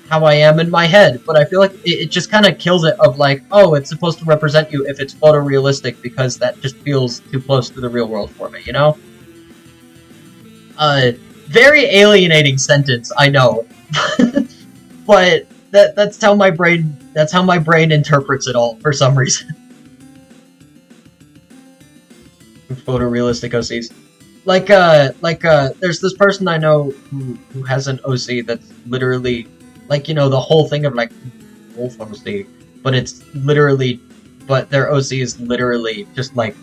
how I am in my head. But I feel like it just kind of kills it of like, oh, it's supposed to represent you if it's photorealistic because that just feels too close to the real world for me, you know? Very alienating sentence, I know. But that's how my brain interprets it all for some reason. Photorealistic OCs. Like there's this person I know who has an OC that's literally like, you know, the whole thing of like wolf OC, but their OC is literally just like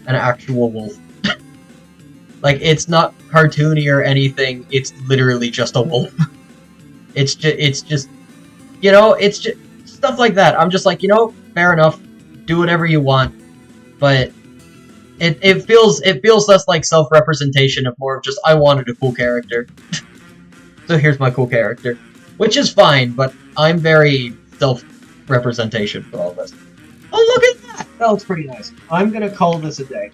an actual wolf. Like, it's not cartoony or anything, it's literally just a wolf. It's just, you know, it's just stuff like that. I'm just like, you know, fair enough, do whatever you want, but it feels less like self-representation of more of just, I wanted a cool character. So here's my cool character. Which is fine, but I'm very self-representation for all this. Oh, look at that! That looks pretty nice. I'm gonna call this a day.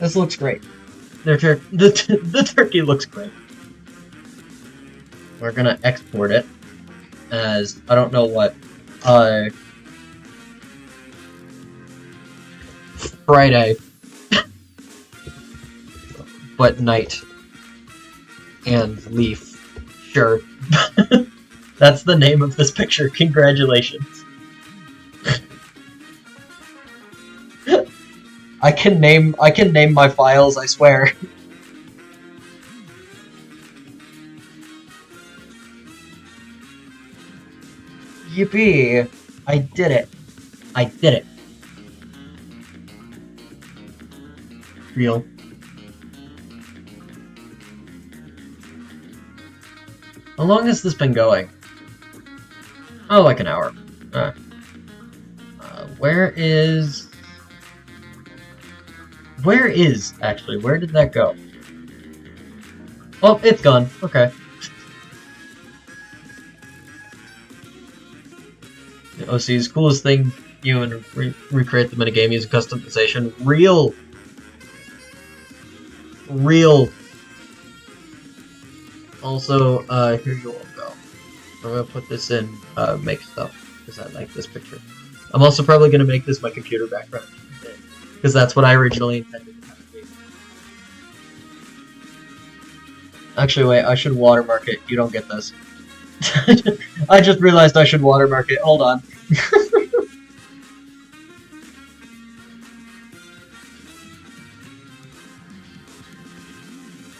This looks great. The turkey looks great. We're gonna export it as, I don't know what, Friday. But night. And leaf. Sure. That's the name of this picture. Congratulations. I can name my files, I swear. Yippee! I did it. I did it. Real. How long has this been going? Oh, like an hour. Actually, where did that go? Oh, it's gone. Okay. The OC's coolest thing, you and recreate them in a game using customization. Real. Also, here you all go. I'm gonna put this in make stuff because I like this picture. I'm also probably gonna make this my computer background because that's what I originally intended to have to be. Actually, wait, I should watermark it. You don't get this. I just realized I should watermark it. Hold on.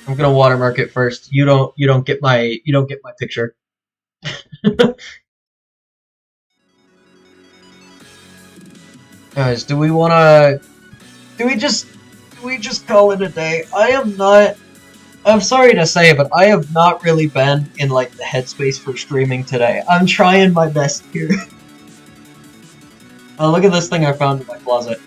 I'm gonna watermark it first. You don't get my picture. Guys, do we just call it a day? I'm sorry to say, but I have not really been in like the headspace for streaming today. I'm trying my best here. Oh, look at this thing I found in my closet.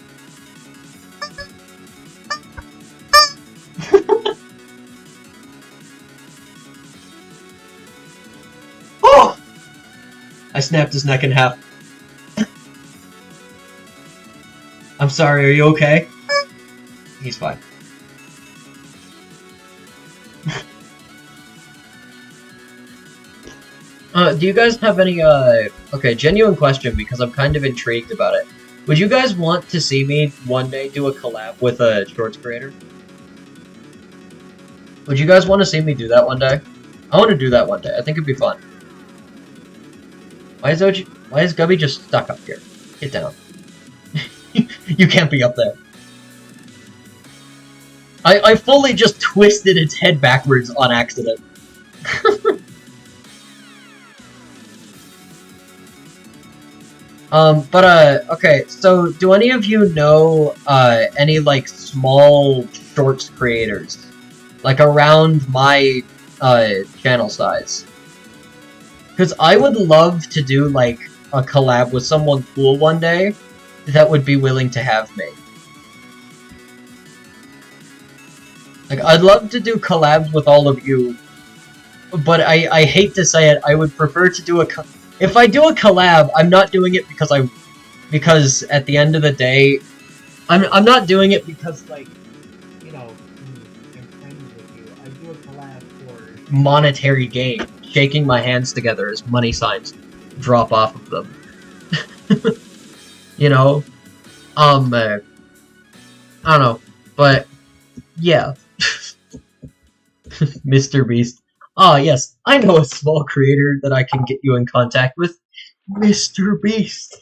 Oh! I snapped his neck in half. I'm sorry, are you okay? He's fine. Do you guys have any, okay, genuine question, because I'm kind of intrigued about it. Would you guys want to see me one day do a collab with a shorts creator? Would you guys want to see me do that one day? I want to do that one day. I think it'd be fun. Why is Gubby just stuck up here? Get down. You can't be up there. I fully just twisted its head backwards on accident. Okay, so do any of you know, any, like, small shorts creators? Like, around my, channel size? Because I would love to do, like, a collab with someone cool one day that would be willing to have me. Like, I'd love to do collabs with all of you, but I hate to say it, I would prefer to do if I do a collab, I'm not doing it because at the end of the day, I'm not doing it because, like, you know, I'm friends with you. I do a collab for monetary gain, shaking my hands together as money signs drop off of them. You know? I don't know, but yeah. Mr. Beast. Ah, yes, I know a small creator that I can get you in contact with. Mr. Beast.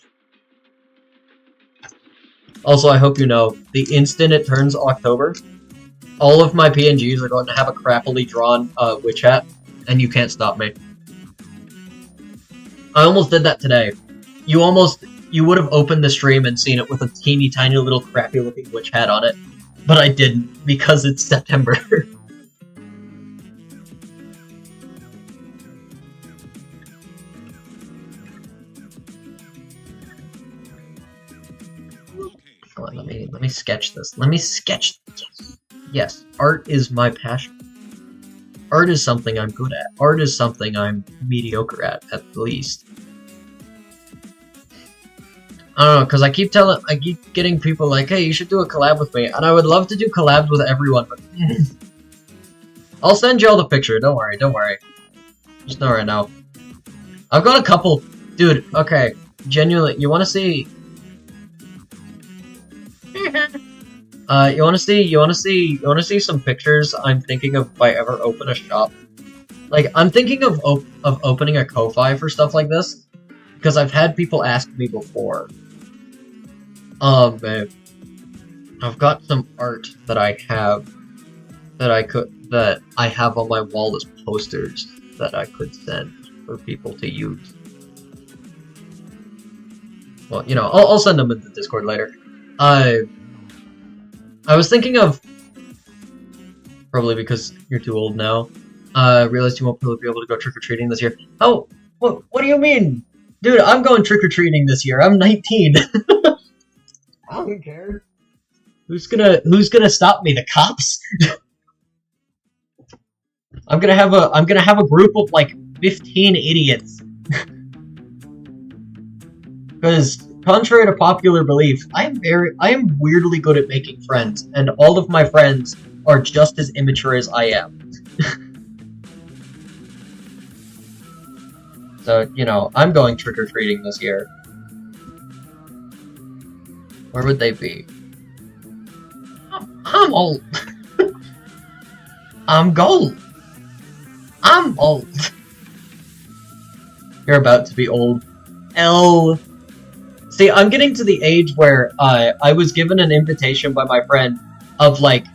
Also, I hope you know, the instant it turns October, all of my PNGs are going to have a crappily drawn witch hat, and you can't stop me. I almost did that today. You would have opened the stream and seen it with a teeny tiny little crappy looking witch hat on it, but I didn't, because it's September. Let me sketch this. Let me sketch this. Yes, art is my passion. Art is something I'm good at. Art is something I'm mediocre at the least. I don't know, because I keep getting people like, hey, you should do a collab with me, and I would love to do collabs with everyone, but I'll send you all the picture, don't worry. Just know right now. I've got a couple, dude, okay, genuinely, you wanna see... you wanna see some pictures I'm thinking of if I ever open a shop? Like, I'm thinking of opening a Ko-Fi for stuff like this, because I've had people ask me before. Babe, I've got some art that I have that I have on my wall as posters that I could send for people to use. Well, you know, I'll send them in the Discord later. I was thinking of, probably because you're too old now, realized you won't probably be able to go trick-or-treating this year. Oh, what do you mean? Dude, I'm going trick-or-treating this year. I'm 19. I don't care. Who's gonna stop me? The cops? I'm gonna have a group of like 15 idiots. Because contrary to popular belief, I am weirdly good at making friends, and all of my friends are just as immature as I am. So, you know, I'm going trick-or-treating this year. Where would they be? I'm old. I'm gold. I'm old. You're about to be old. See, I'm getting to the age where I was given an invitation by my friend of like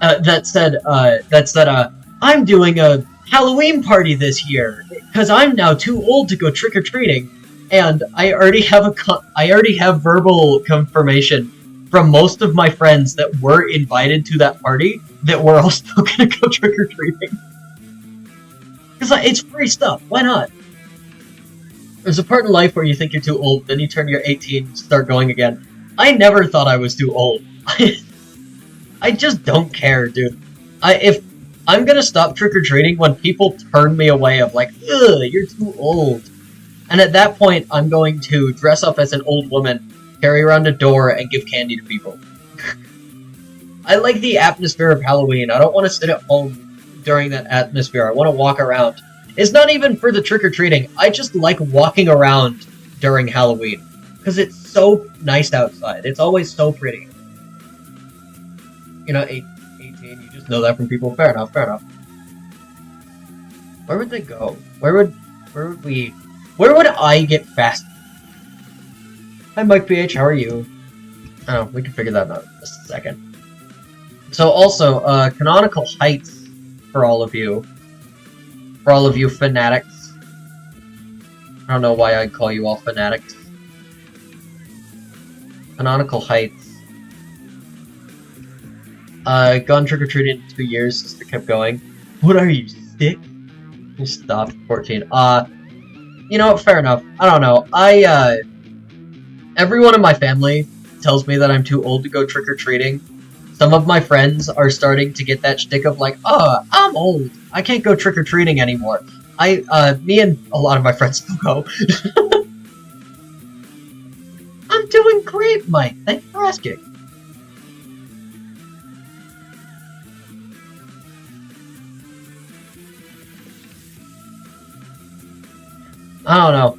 that said I'm doing a Halloween party this year because I'm now too old to go trick-or-treating, and I already have verbal confirmation from most of my friends that were invited to that party that we're all still gonna go trick-or-treating. Because it's free stuff, why not? There's a part in life where you think you're too old, then you turn your 18, start going again. I never thought I was too old. I just don't care, dude. If I'm gonna stop trick-or-treating when people turn me away of like, ugh, you're too old. And at that point, I'm going to dress up as an old woman, carry around a door, and give candy to people. I like the atmosphere of Halloween. I don't want to sit at home during that atmosphere. I want to walk around It's not even for the trick-or-treating. I just like walking around during Halloween. Because it's so nice outside. It's always so pretty. You know, 18, you just know that from people. Fair enough, fair enough. Where would they go? Where would I get fast? Hi, Mike PH, how are you? Oh, we can figure that out in just a second. So also, Canonical Heights for all of you fanatics. I don't know why I'd call you all fanatics. Canonical Heights. Gone trick-or-treating in 2 years, sister kept going. What are you, sick? You stopped, 14. You know, fair enough. I don't know. Everyone in my family tells me that I'm too old to go trick-or-treating. Some of my friends are starting to get that shtick of like, oh, I'm old. I can't go trick-or-treating anymore. Me and a lot of my friends still go. I'm doing great, Mike. Thanks for asking. I don't know.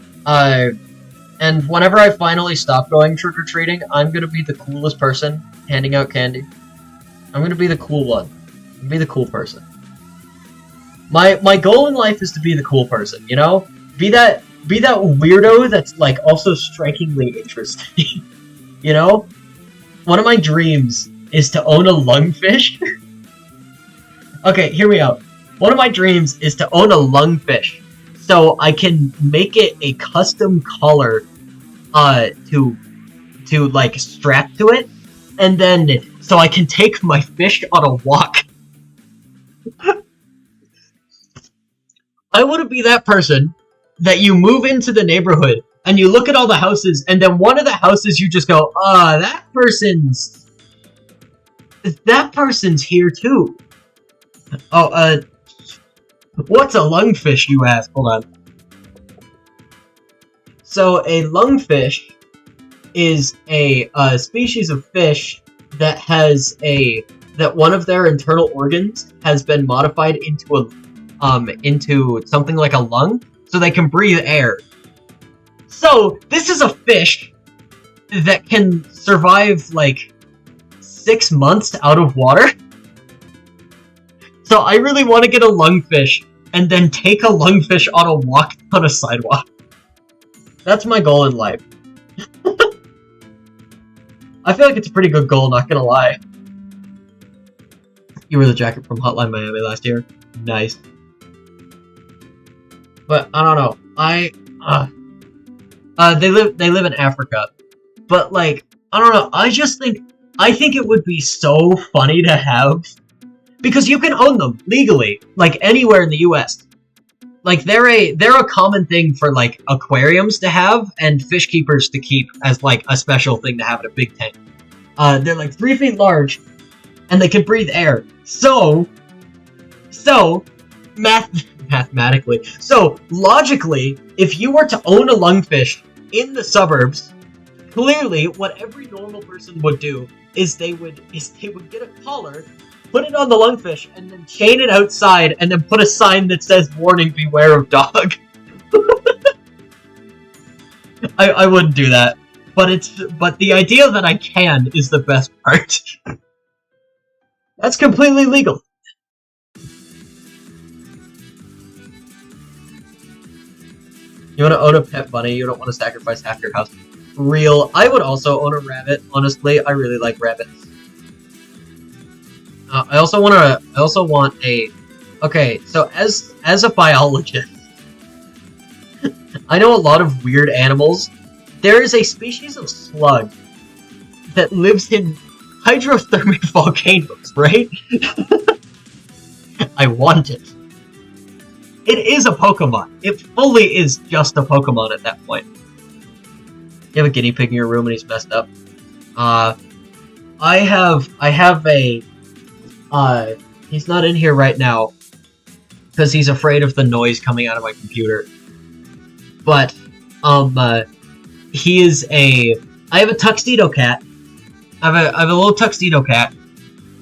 And whenever I finally stop going trick-or-treating, I'm gonna be the coolest person handing out candy. I'm gonna be the cool one. I'm gonna be the cool person. My goal in life is to be the cool person, you know? Be that weirdo that's, like, also strikingly interesting. You know? One of my dreams is to own a lungfish. Okay, hear me out. One of my dreams is to own a lungfish. So I can make it a custom collar, to like strap to it, and then so I can take my fish on a walk. I want to be that person that you move into the neighborhood and you look at all the houses, and then one of the houses you just go, that person's here too. Oh, what's a lungfish, you ask? Hold on. So, a lungfish is a species of fish that has that one of their internal organs has been modified into into something like a lung, so they can breathe air. So, this is a fish that can survive, like, 6 months out of water. So I really want to get a lungfish, and then take a lungfish on a walk on a sidewalk. That's my goal in life. I feel like it's a pretty good goal, not gonna lie. You wore the jacket from Hotline Miami last year. Nice. But, I don't know. They live in Africa. But, like, I don't know, I think it would be so funny to have. Because you can own them legally, like anywhere in the US. Like they're a common thing for like aquariums to have and fish keepers to keep as like a special thing to have in a big tank. They're like 3 feet large, and they can breathe air. So mathematically, so logically, if you were to own a lungfish in the suburbs, clearly what every normal person would do is they would get a collar, put it on the lungfish, and then chain it outside, and then put a sign that says, "Warning, beware of dog." I wouldn't do that, but the idea that I can is the best part. That's completely legal. You want to own a pet bunny, you don't want to sacrifice half your house. Real. I would also own a rabbit, honestly. I really like rabbits. I also want a... Okay, so as a biologist, I know a lot of weird animals. There is a species of slug that lives in hydrothermic volcanoes, right? I want it. It is a Pokemon. It fully is just a Pokemon at that point. You have a guinea pig in your room and he's messed up. I have a... he's not in here right now because he's afraid of the noise coming out of my computer. But, he is I have a tuxedo cat. I have a little tuxedo cat.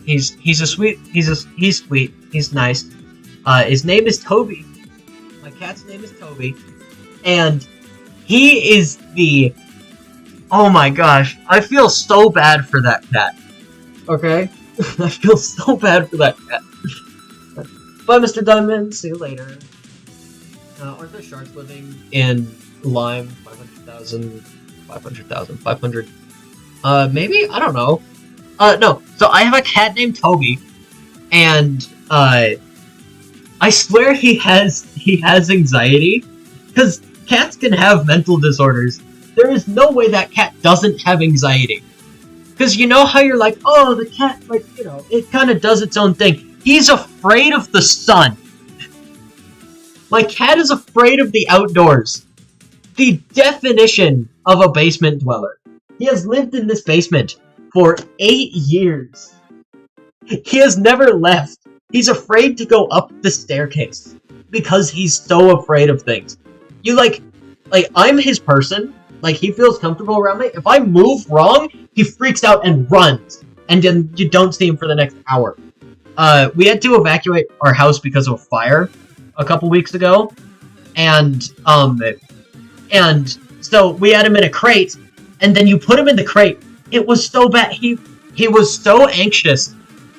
He's sweet. He's nice. His name is Toby. My cat's name is Toby. And he is the... Oh my gosh, I feel so bad for that cat. Okay? I feel so bad for that cat. Bye, Mr. Diamond. See you later. Are there sharks living in Lime? 500,000? 500,000? 500? Maybe? I don't know. No. So I have a cat named Toby, and, I swear he has anxiety, because cats can have mental disorders. There is no way that cat doesn't have anxiety. Because you know how you're like, oh, the cat, like, you know, it kind of does its own thing. He's afraid of the sun. My cat is afraid of the outdoors. The definition of a basement dweller. He has lived in this basement for 8 years. He has never left. He's afraid to go up the staircase. Because he's so afraid of things. You, like, I'm his person. Like, he feels comfortable around me. If I move wrong, he freaks out and runs. And then you don't see him for the next hour. We had to evacuate our house because of a fire a couple weeks ago. And so we had him in a crate. And then you put him in the crate. It was so bad. He was so anxious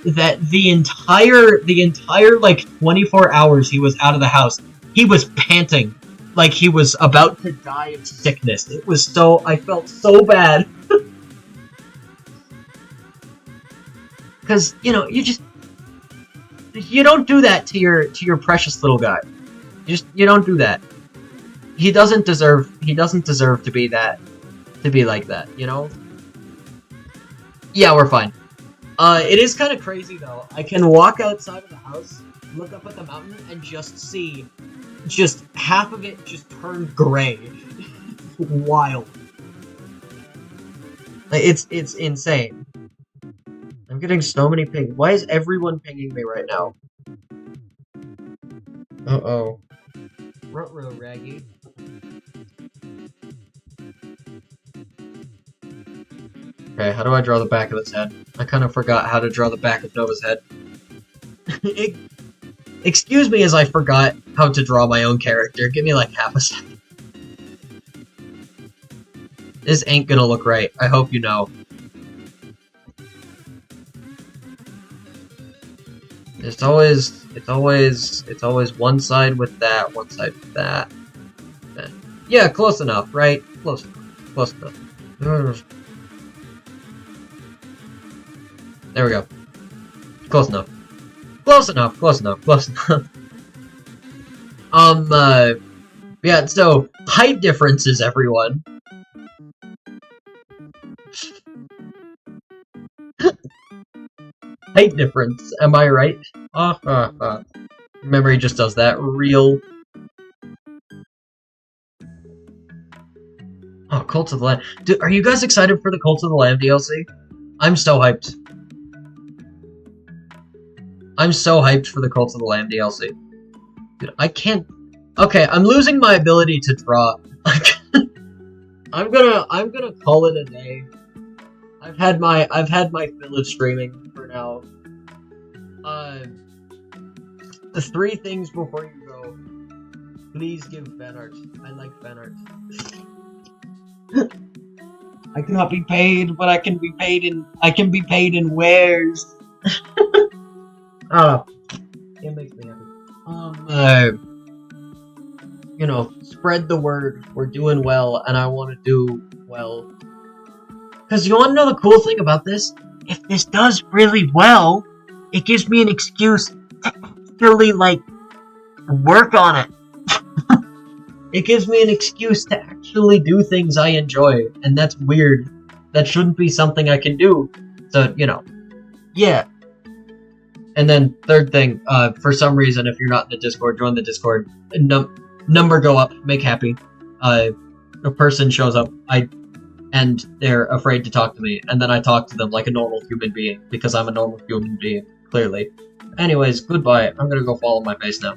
that the entire, like, 24 hours he was out of the house, he was panting. Like he was about to die of sickness. It was so... I felt so bad. Because, you know, you don't do that to your precious little guy. You don't do that. He doesn't deserve to be like that, you know? Yeah, we're fine. It is kind of crazy though. I can walk outside of the house, look up at the mountain, and just see half of it just turned gray. Wild. It's insane. I'm getting so many pings. Why is everyone pinging me right now? Uh-oh. Ruh-roh, Raggy. Okay, how do I draw the back of its head? I kind of forgot how to draw the back of Nova's head. Excuse me as I forgot how to draw my own character. Give me like half a second. This ain't gonna look right. I hope you know. It's always one side with that, one side with that. Yeah, close enough, right? Close enough. There we go. Close enough. Close enough. Yeah, so, height differences, everyone. Height difference, am I right? Memory just does that real. Oh, Cult of the Lamb. Dude, are you guys excited for the Cult of the Lamb DLC? I'm so hyped. I'm so hyped for the Cult of the Lamb DLC. Dude, I can't... Okay, I'm losing my ability to draw. I'm gonna call it a day. I've had my fill of streaming for now. The 3 things before you go. Please give fan art. I like fan art. I cannot be paid, but I can be paid in wares. It makes me happy. You know, spread the word. We're doing well, and I want to do well. Because you want to know the cool thing about this? If this does really well, it gives me an excuse to actually, like, work on it. It gives me an excuse to actually do things I enjoy, and that's weird. That shouldn't be something I can do. So, you know, yeah. And then, third thing, for some reason, if you're not in the Discord, join the Discord. Number go up, make happy. A person shows up, and they're afraid to talk to me, and then I talk to them like a normal human being, because I'm a normal human being, clearly. Anyways, goodbye. I'm gonna go follow my base now.